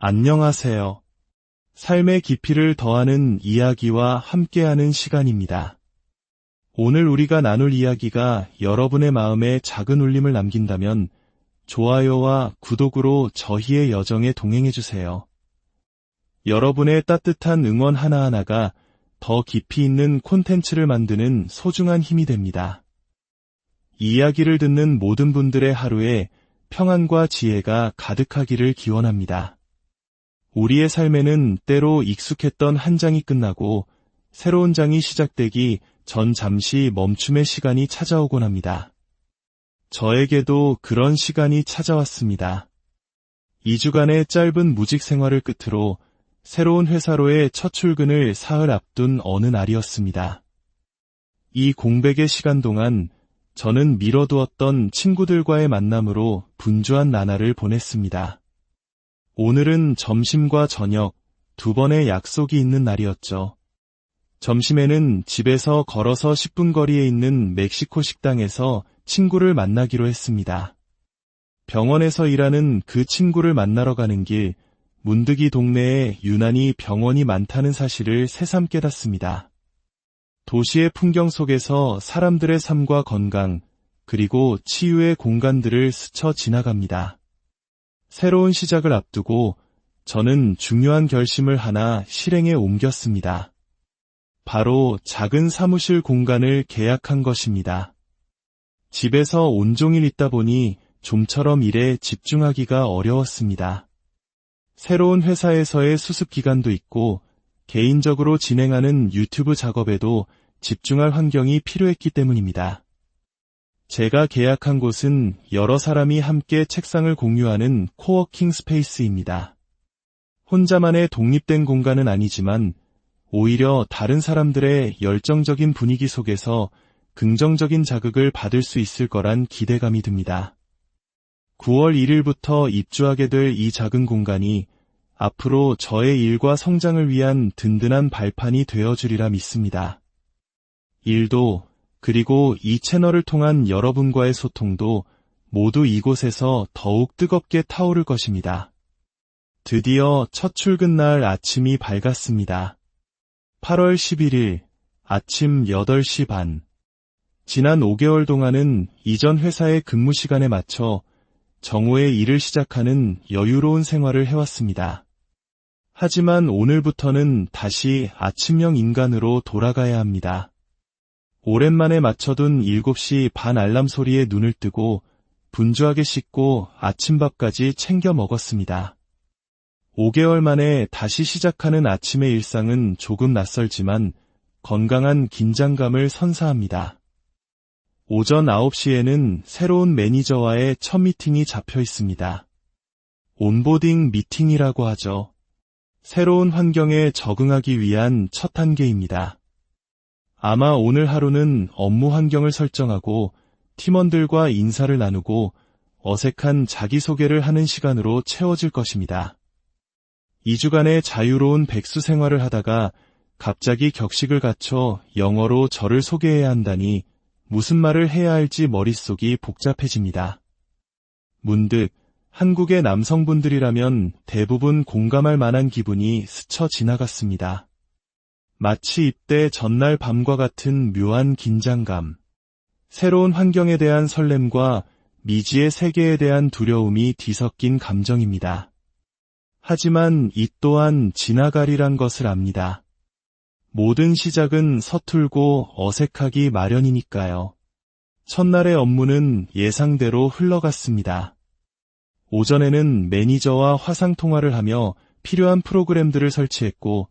안녕하세요. 삶의 깊이를 더하는 이야기와 함께하는 시간입니다. 오늘 우리가 나눌 이야기가 여러분의 마음에 작은 울림을 남긴다면 좋아요와 구독으로 저희의 여정에 동행해주세요. 여러분의 따뜻한 응원 하나하나가 더 깊이 있는 콘텐츠를 만드는 소중한 힘이 됩니다. 이 이야기를 듣는 모든 분들의 하루에 평안과 지혜가 가득하기를 기원합니다. 우리의 삶에는 때로 익숙했던 한 장이 끝나고 새로운 장이 시작되기 전 잠시 멈춤의 시간이 찾아오곤 합니다. 저에게도 그런 시간이 찾아왔습니다. 2주간의 짧은 무직 생활을 끝으로 새로운 회사로의 첫 출근을 사흘 앞둔 어느 날이었습니다. 이 공백의 시간 동안 저는 미뤄두었던 친구들과의 만남으로 분주한 나날을 보냈습니다. 오늘은 점심과 저녁 두 번의 약속이 있는 날이었죠. 점심에는 집에서 걸어서 10분 거리에 있는 멕시코 식당에서 친구를 만나기로 했습니다. 병원에서 일하는 그 친구를 만나러 가는 길, 문득 이 동네에 유난히 병원이 많다는 사실을 새삼 깨닫습니다. 도시의 풍경 속에서 사람들의 삶과 건강, 그리고 치유의 공간들을 스쳐 지나갑니다. 새로운 시작을 앞두고 저는 중요한 결심을 하나 실행에 옮겼습니다. 바로 작은 사무실 공간을 계약한 것입니다. 집에서 온종일 있다 보니 좀처럼 일에 집중하기가 어려웠습니다. 새로운 회사에서의 수습 기간도 있고 개인적으로 진행하는 유튜브 작업에도 집중할 환경이 필요했기 때문입니다. 제가 계약한 곳은 여러 사람이 함께 책상을 공유하는 코워킹 스페이스입니다. 혼자만의 독립된 공간은 아니지만 오히려 다른 사람들의 열정적인 분위기 속에서 긍정적인 자극을 받을 수 있을 거란 기대감이 듭니다. 9월 1일부터 입주하게 될 이 작은 공간이 앞으로 저의 일과 성장을 위한 든든한 발판이 되어주리라 믿습니다. 일도 그리고 이 채널을 통한 여러분과의 소통도 모두 이곳에서 더욱 뜨겁게 타오를 것입니다. 드디어 첫 출근 날 아침이 밝았습니다. 8월 11일 아침 8시 반. 지난 5개월 동안은 이전 회사의 근무 시간에 맞춰 정오에 일을 시작하는 여유로운 생활을 해왔습니다. 하지만 오늘부터는 다시 아침형 인간으로 돌아가야 합니다. 오랜만에 맞춰둔 7시 반 알람 소리에 눈을 뜨고 분주하게 씻고 아침밥까지 챙겨 먹었습니다. 5개월 만에 다시 시작하는 아침의 일상은 조금 낯설지만 건강한 긴장감을 선사합니다. 오전 9시에는 새로운 매니저와의 첫 미팅이 잡혀 있습니다. 온보딩 미팅이라고 하죠. 새로운 환경에 적응하기 위한 첫 단계입니다. 아마 오늘 하루는 업무 환경을 설정하고 팀원들과 인사를 나누고 어색한 자기소개를 하는 시간으로 채워질 것입니다. 2주간의 자유로운 백수 생활을 하다가 갑자기 격식을 갖춰 영어로 저를 소개해야 한다니 무슨 말을 해야 할지 머릿속이 복잡해집니다. 문득 한국의 남성분들이라면 대부분 공감할 만한 기분이 스쳐 지나갔습니다. 마치 입대 전날 밤과 같은 묘한 긴장감, 새로운 환경에 대한 설렘과 미지의 세계에 대한 두려움이 뒤섞인 감정입니다. 하지만 이 또한 지나가리란 것을 압니다. 모든 시작은 서툴고 어색하기 마련이니까요. 첫날의 업무는 예상대로 흘러갔습니다. 오전에는 매니저와 화상통화를 하며 필요한 프로그램들을 설치했고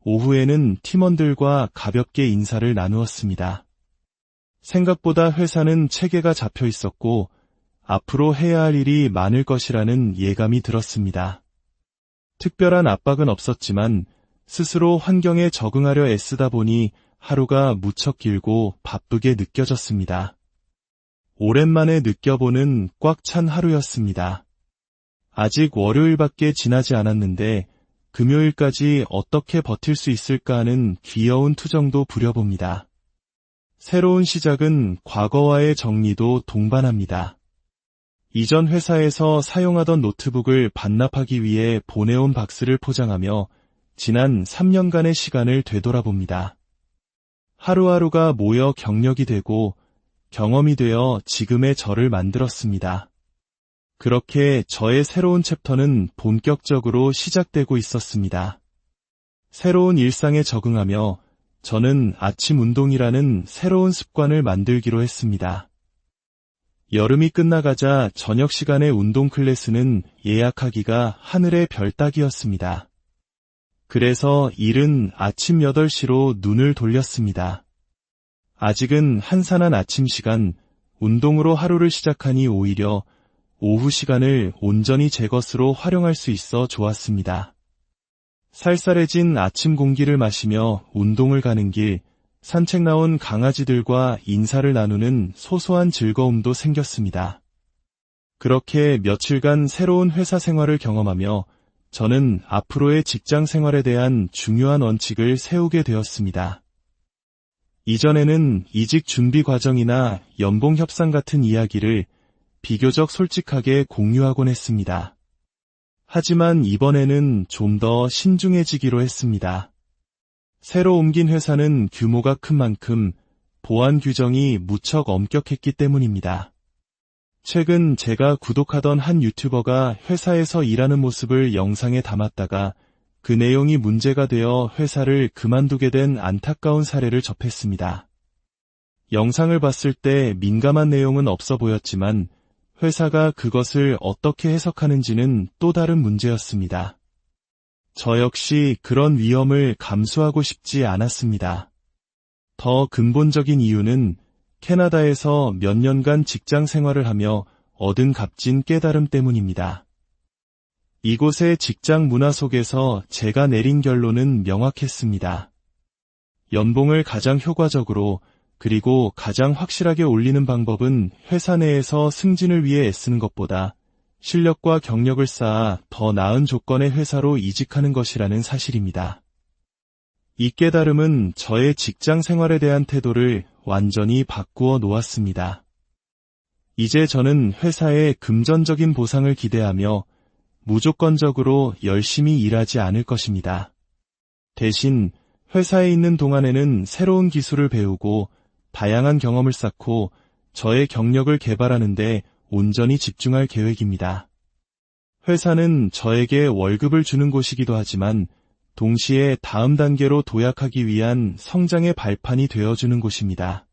오후에는 팀원들과 가볍게 인사를 나누었습니다. 생각보다 회사는 체계가 잡혀 있었고 앞으로 해야 할 일이 많을 것이라는 예감이 들었습니다. 특별한 압박은 없었지만 스스로 환경에 적응하려 애쓰다 보니 하루가 무척 길고 바쁘게 느껴졌습니다. 오랜만에 느껴보는 꽉 찬 하루였습니다. 아직 월요일밖에 지나지 않았는데 금요일까지 어떻게 버틸 수 있을까 하는 귀여운 투정도 부려봅니다. 새로운 시작은 과거와의 정리도 동반합니다. 이전 회사에서 사용하던 노트북을 반납하기 위해 보내온 박스를 포장하며 지난 3년간의 시간을 되돌아봅니다. 하루하루가 모여 경력이 되고 경험이 되어 지금의 저를 만들었습니다. 그렇게 저의 새로운 챕터는 본격적으로 시작되고 있었습니다. 새로운 일상에 적응하며 저는 아침 운동이라는 새로운 습관을 만들기로 했습니다. 여름이 끝나가자 저녁 시간의 운동 클래스는 예약하기가 하늘의 별 따기였습니다. 그래서 이른 아침 8시로 눈을 돌렸습니다. 아직은 한산한 아침 시간, 운동으로 하루를 시작하니 오히려 오후 시간을 온전히 제 것으로 활용할 수 있어 좋았습니다. 쌀쌀해진 아침 공기를 마시며 운동을 가는 길, 산책 나온 강아지들과 인사를 나누는 소소한 즐거움도 생겼습니다. 그렇게 며칠간 새로운 회사 생활을 경험하며 저는 앞으로의 직장 생활에 대한 중요한 원칙을 세우게 되었습니다. 이전에는 이직 준비 과정이나 연봉 협상 같은 이야기를 비교적 솔직하게 공유하곤 했습니다. 하지만 이번에는 좀 더 신중해지기로 했습니다. 새로 옮긴 회사는 규모가 큰 만큼 보안 규정이 무척 엄격했기 때문입니다. 최근 제가 구독하던 한 유튜버가 회사에서 일하는 모습을 영상에 담았다가 그 내용이 문제가 되어 회사를 그만두게 된 안타까운 사례를 접했습니다. 영상을 봤을 때 민감한 내용은 없어 보였지만 회사가 그것을 어떻게 해석하는지는 또 다른 문제였습니다. 저 역시 그런 위험을 감수하고 싶지 않았습니다. 더 근본적인 이유는 캐나다에서 몇 년간 직장 생활을 하며 얻은 값진 깨달음 때문입니다. 이곳의 직장 문화 속에서 제가 내린 결론은 명확했습니다. 연봉을 가장 효과적으로 그리고 가장 확실하게 올리는 방법은 회사 내에서 승진을 위해 애쓰는 것보다 실력과 경력을 쌓아 더 나은 조건의 회사로 이직하는 것이라는 사실입니다. 이 깨달음은 저의 직장 생활에 대한 태도를 완전히 바꾸어 놓았습니다. 이제 저는 회사의 금전적인 보상을 기대하며 무조건적으로 열심히 일하지 않을 것입니다. 대신 회사에 있는 동안에는 새로운 기술을 배우고 다양한 경험을 쌓고 저의 경력을 개발하는 데 온전히 집중할 계획입니다. 회사는 저에게 월급을 주는 곳이기도 하지만 동시에 다음 단계로 도약하기 위한 성장의 발판이 되어주는 곳입니다.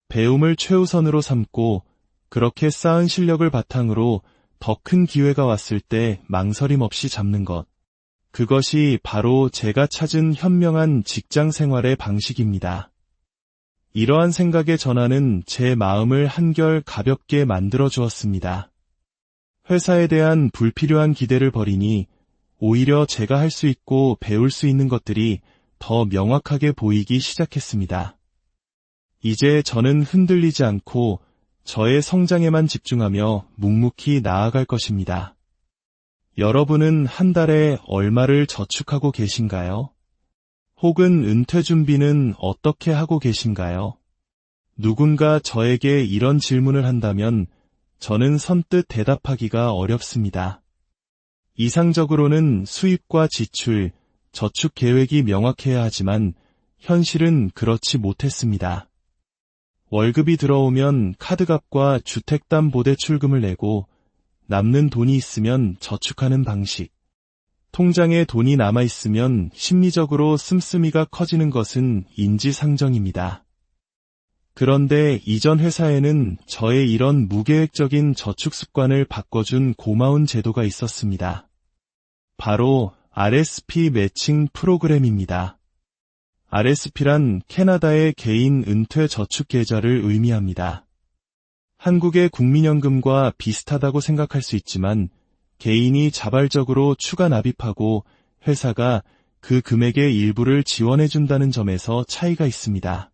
배움을 최우선으로 삼고 그렇게 쌓은 실력을 바탕으로 더 큰 기회가 왔을 때 망설임 없이 잡는 것. 그것이 바로 제가 찾은 현명한 직장 생활의 방식입니다. 이러한 생각의 전환은 제 마음을 한결 가볍게 만들어 주었습니다. 회사에 대한 불필요한 기대를 버리니 오히려 제가 할 수 있고 배울 수 있는 것들이 더 명확하게 보이기 시작했습니다. 이제 저는 흔들리지 않고 저의 성장에만 집중하며 묵묵히 나아갈 것입니다. 여러분은 한 달에 얼마를 저축하고 계신가요? 혹은 은퇴 준비는 어떻게 하고 계신가요? 누군가 저에게 이런 질문을 한다면 저는 선뜻 대답하기가 어렵습니다. 이상적으로는 수입과 지출, 저축 계획이 명확해야 하지만 현실은 그렇지 못했습니다. 월급이 들어오면 카드값과 주택담보대출금을 내고 남는 돈이 있으면 저축하는 방식. 통장에 돈이 남아있으면 심리적으로 씀씀이가 커지는 것은 인지상정입니다. 그런데 이전 회사에는 저의 이런 무계획적인 저축 습관을 바꿔준 고마운 제도가 있었습니다. 바로 RSP 매칭 프로그램입니다. RSP란 캐나다의 개인 은퇴 저축 계좌를 의미합니다. 한국의 국민연금과 비슷하다고 생각할 수 있지만 개인이 자발적으로 추가 납입하고 회사가 그 금액의 일부를 지원해준다는 점에서 차이가 있습니다.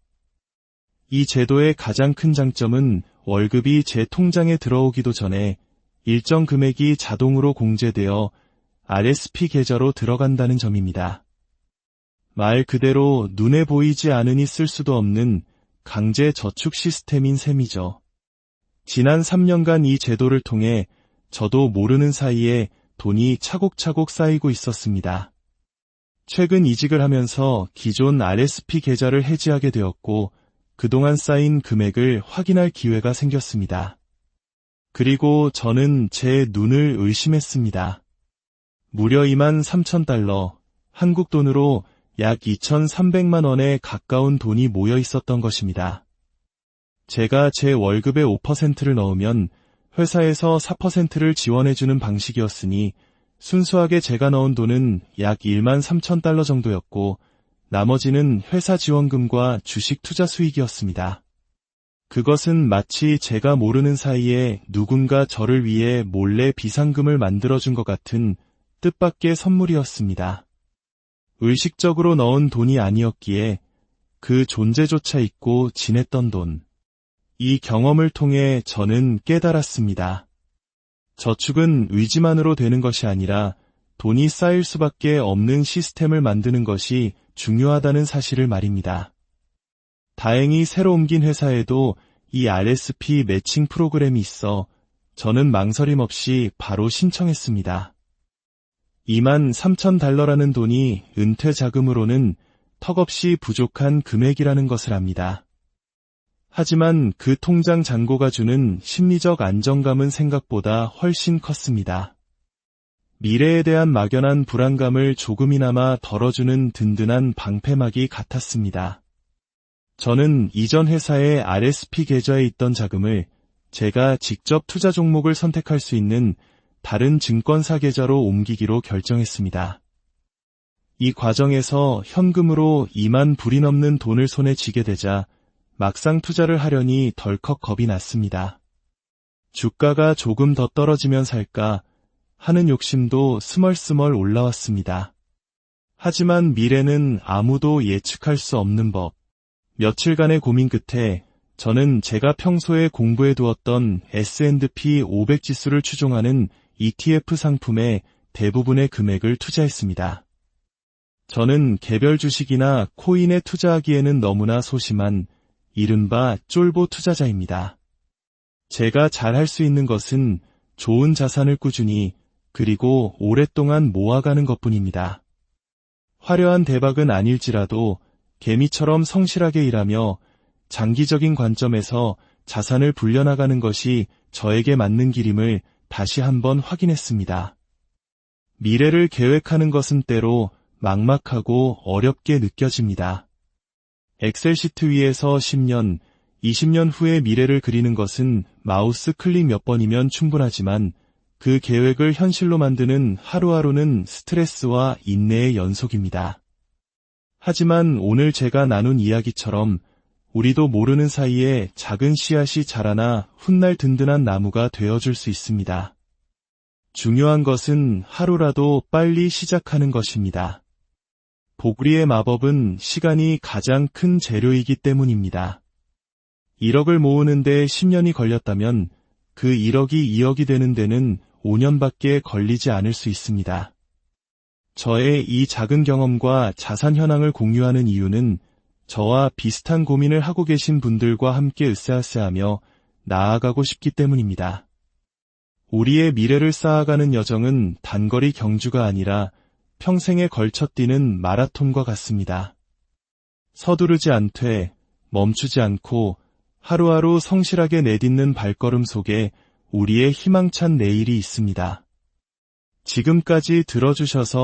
이 제도의 가장 큰 장점은 월급이 제 통장에 들어오기도 전에 일정 금액이 자동으로 공제되어 RSP 계좌로 들어간다는 점입니다. 말 그대로 눈에 보이지 않으니 쓸 수도 없는 강제 저축 시스템인 셈이죠. 지난 3년간 이 제도를 통해 저도 모르는 사이에 돈이 차곡차곡 쌓이고 있었습니다. 최근 이직을 하면서 기존 RSP 계좌를 해지하게 되었고 그동안 쌓인 금액을 확인할 기회가 생겼습니다. 그리고 저는 제 눈을 의심했습니다. 무려 23,000달러, 한국 돈으로 약 2,300만 원에 가까운 돈이 모여 있었던 것입니다. 제가 제 월급의 5%를 넣으면 회사에서 4%를 지원해주는 방식이었으니 순수하게 제가 넣은 돈은 약 13,000달러 정도였고 나머지는 회사 지원금과 주식 투자 수익이었습니다. 그것은 마치 제가 모르는 사이에 누군가 저를 위해 몰래 비상금을 만들어준 것 같은 뜻밖의 선물이었습니다. 의식적으로 넣은 돈이 아니었기에 그 존재조차 잊고 지냈던 돈. 이 경험을 통해 저는 깨달았습니다. 저축은 의지만으로 되는 것이 아니라 돈이 쌓일 수밖에 없는 시스템을 만드는 것이 중요하다는 사실을 말입니다. 다행히 새로 옮긴 회사에도 이 RSP 매칭 프로그램이 있어 저는 망설임 없이 바로 신청했습니다. 23,000달러라는 돈이 은퇴 자금으로는 턱없이 부족한 금액이라는 것을 압니다. 하지만 그 통장 잔고가 주는 심리적 안정감은 생각보다 훨씬 컸습니다. 미래에 대한 막연한 불안감을 조금이나마 덜어주는 든든한 방패막이 같았습니다. 저는 이전 회사의 RSP 계좌에 있던 자금을 제가 직접 투자 종목을 선택할 수 있는 다른 증권사 계좌로 옮기기로 결정했습니다. 이 과정에서 현금으로 2만 불이 넘는 돈을 손에 쥐게 되자 막상 투자를 하려니 덜컥 겁이 났습니다. 주가가 조금 더 떨어지면 살까 하는 욕심도 스멀스멀 올라왔습니다. 하지만 미래는 아무도 예측할 수 없는 법. 며칠간의 고민 끝에 저는 제가 평소에 공부해 두었던 S&P 500 지수를 추종하는 ETF 상품에 대부분의 금액을 투자했습니다. 저는 개별 주식이나 코인에 투자하기에는 너무나 소심한 이른바 쫄보 투자자입니다. 제가 잘할 수 있는 것은 좋은 자산을 꾸준히 그리고 오랫동안 모아가는 것뿐입니다. 화려한 대박은 아닐지라도 개미처럼 성실하게 일하며 장기적인 관점에서 자산을 불려나가는 것이 저에게 맞는 길임을 다시 한번 확인했습니다. 미래를 계획하는 것은 때로 막막하고 어렵게 느껴집니다. 엑셀 시트 위에서 10년, 20년 후의 미래를 그리는 것은 마우스 클릭 몇 번이면 충분하지만 그 계획을 현실로 만드는 하루하루는 스트레스와 인내의 연속입니다. 하지만 오늘 제가 나눈 이야기처럼 우리도 모르는 사이에 작은 씨앗이 자라나 훗날 든든한 나무가 되어줄 수 있습니다. 중요한 것은 하루라도 빨리 시작하는 것입니다. 복리의 마법은 시간이 가장 큰 재료이기 때문입니다. 1억을 모으는데 10년이 걸렸다면 그 1억이 2억이 되는 데는 5년밖에 걸리지 않을 수 있습니다. 저의 이 작은 경험과 자산 현황을 공유하는 이유는 저와 비슷한 고민을 하고 계신 분들과 함께 으쌰으쌰하며 나아가고 싶기 때문입니다. 우리의 미래를 쌓아가는 여정은 단거리 경주가 아니라 평생에 걸쳐 뛰는 마라톤과 같습니다. 서두르지 않되 멈추지 않고 하루하루 성실하게 내딛는 발걸음 속에 우리의 희망찬 내일이 있습니다. 지금까지 들어주셔서